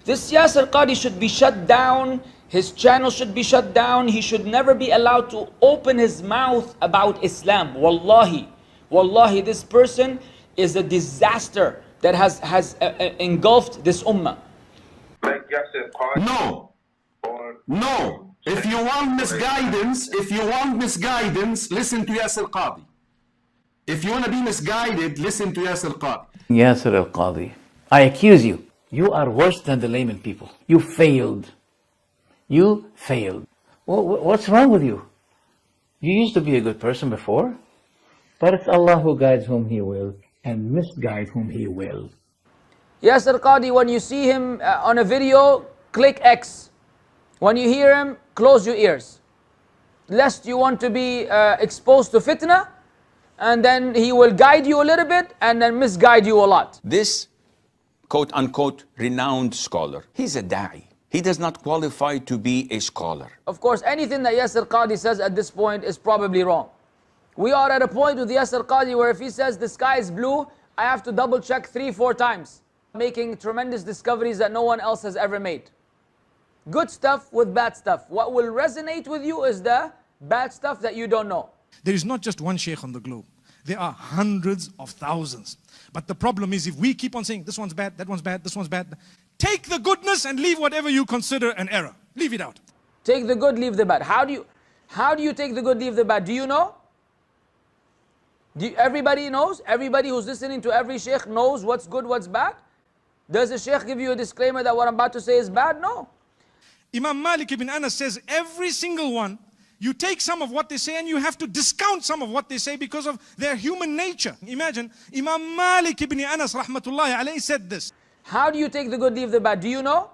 This Yasir Qadhi should be shut down. His channel should be shut down. He should never be allowed to open his mouth about Islam. Wallahi. Wallahi, this person is a disaster that has engulfed this ummah. Like Yasir Qadhi. No. No. If you want misguidance, listen to Yasir Qadhi. If you want to be misguided, listen to Yasir Qadhi. Yasir al-Qadhi, I accuse you. You are worse than the layman people. You failed. You failed. What's wrong with you? You used to be a good person before, but it's Allah who guides whom He will and misguides whom He will. Yasir Qadhi, when you see him on a video, click X. When you hear him, close your ears. Lest you want to be exposed to fitna, and then he will guide you a little bit and then misguide you a lot. This quote-unquote renowned scholar, he's a da'i. He does not qualify to be a scholar. Of course, anything that Yasir Qadhi says at this point is probably wrong. We are at a point with Yasir Qadhi where if he says the sky is blue, I have to double check 3-4 times, making tremendous discoveries that no one else has ever made. Good stuff with bad stuff. What will resonate with you is the bad stuff that you don't know. There is not just one sheikh on the globe. There are hundreds of thousands. But the problem is if we keep on saying this one's bad, that one's bad, this one's bad, take the goodness and leave whatever you consider an error. Leave it out. Take the good, leave the bad. How do you take the good, leave the bad? Do you know? Everybody knows? Everybody who's listening to every sheikh knows what's good, what's bad? Does a sheikh give you a disclaimer that what I'm about to say is bad? No. Imam Malik ibn Anas says every single one, you take some of what they say and you have to discount some of what they say because of their human nature. Imagine, Imam Malik ibn Anas rahmatullahi alayhi said this. How do you take the good, leave the bad? Do you know?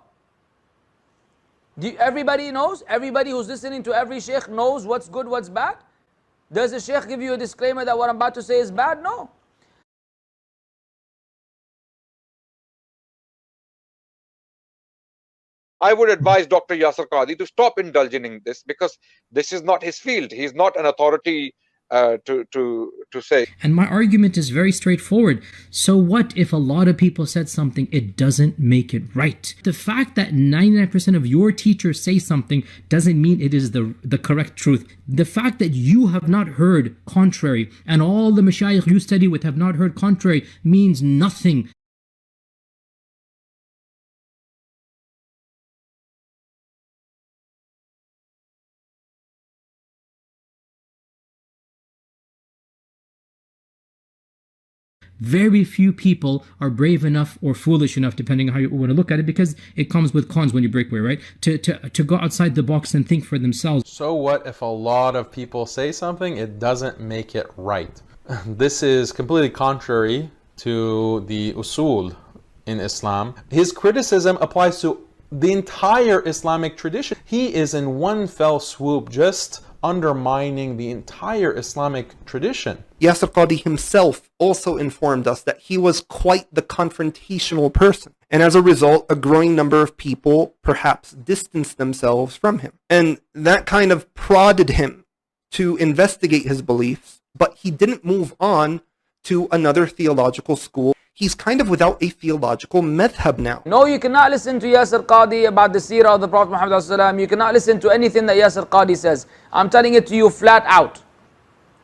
Everybody knows? Everybody who's listening to every sheikh knows what's good, what's bad? Does a sheikh give you a disclaimer that what I'm about to say is bad? No. I would advise Dr. Yasir Qadhi to stop indulging in this because this is not his field. He's not an authority to say. And my argument is very straightforward. So what if a lot of people said something, it doesn't make it right? The fact that 99% of your teachers say something doesn't mean it is the correct truth. The fact that you have not heard contrary and all the mashayikh you study with have not heard contrary means nothing. Very few people are brave enough or foolish enough, depending on how you want to look at it, because it comes with cons when you break away, right? To go outside the box and think for themselves. So what if a lot of people say something, it doesn't make it right? This is completely contrary to the usul in Islam. His criticism applies to the entire Islamic tradition. He is in one fell swoop just undermining the entire Islamic tradition. Yasir Qadhi himself also informed us that he was quite the confrontational person. And as a result, a growing number of people perhaps distanced themselves from him. And that kind of prodded him to investigate his beliefs, but he didn't move on to another theological school. He's kind of without a theological madhab now. No, you cannot listen to Yasir Qadhi about the seerah of the Prophet Muhammad. You cannot listen to anything that Yasir Qadhi says. I'm telling it to you flat out.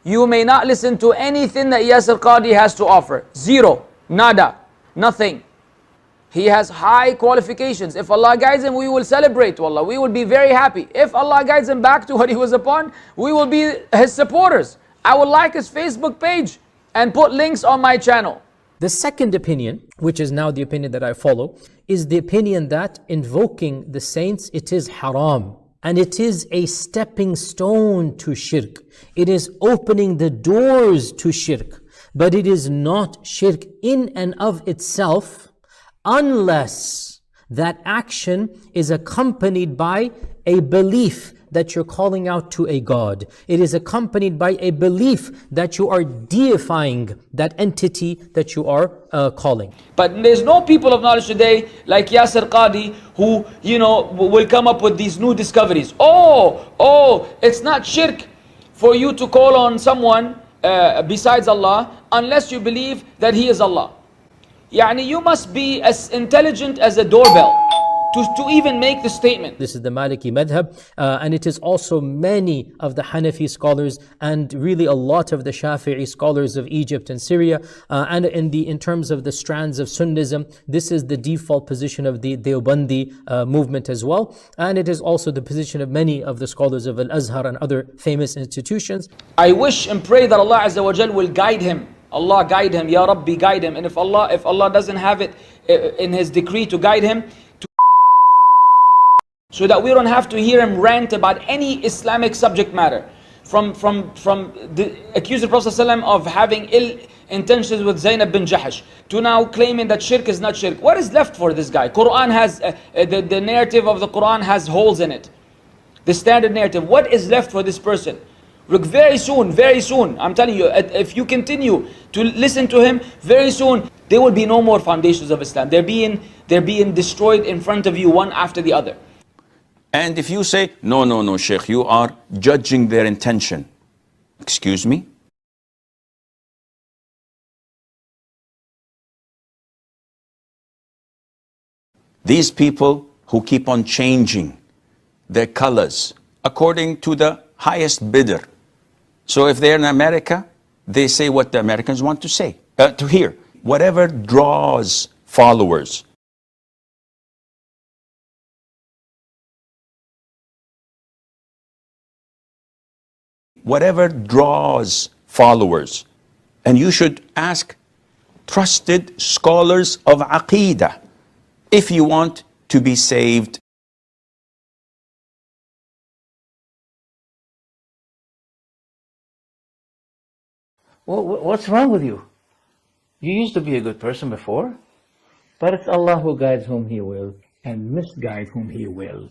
You may not listen to anything that Yasir Qadhi has to offer. Zero. Nada. Nothing. He has high qualifications. If Allah guides him, we will celebrate, wallah. We will be very happy. If Allah guides him back to what he was upon, we will be his supporters. I will like his Facebook page and put links on my channel. The second opinion, which is now the opinion that I follow, is the opinion that invoking the saints, it is haram. And it is a stepping stone to shirk. It is opening the doors to shirk. But it is not shirk in and of itself, unless that action is accompanied by a belief that you're calling out to a God. It is accompanied by a belief that you are deifying that entity that you are calling. But there's no people of knowledge today like Yasir Qadhi who, will come up with these new discoveries. Oh, it's not shirk for you to call on someone besides Allah unless you believe that He is Allah. Yani you must be as intelligent as a doorbell. to even make the statement. This is the Maliki madhab, and it is also many of the Hanafi scholars and really a lot of the Shafi'i scholars of Egypt and Syria, and in terms of the strands of Sunnism, this is the default position of the Deobandi movement as well, and it is also the position of many of the scholars of Al-Azhar and other famous institutions. I wish and pray that Allah Azza wa Jal will guide him. Allah guide him, Ya Rabbi guide him. And if Allah doesn't have it in His decree to guide him, so that we don't have to hear him rant about any Islamic subject matter, from the accused the Prophet ﷺ of having ill intentions with Zainab bin Jahash, to now claiming that shirk is not shirk. What is left for this guy? Quran has the narrative of the Quran has holes in it, the standard narrative. What is left for this person? Look, very soon, I'm telling you, if you continue to listen to him, very soon there will be no more foundations of Islam. They're being destroyed in front of you, one after the other. And if you say, no, Sheikh, you are judging their intention. Excuse me? These people who keep on changing their colors according to the highest bidder. So if they're in America, they say what the Americans want to say, to hear. Whatever draws followers. Whatever draws followers. And you should ask trusted scholars of Aqeedah if you want to be saved. Well, what's wrong with you? You used to be a good person before, but it's Allah who guides whom He will and misguides whom He will.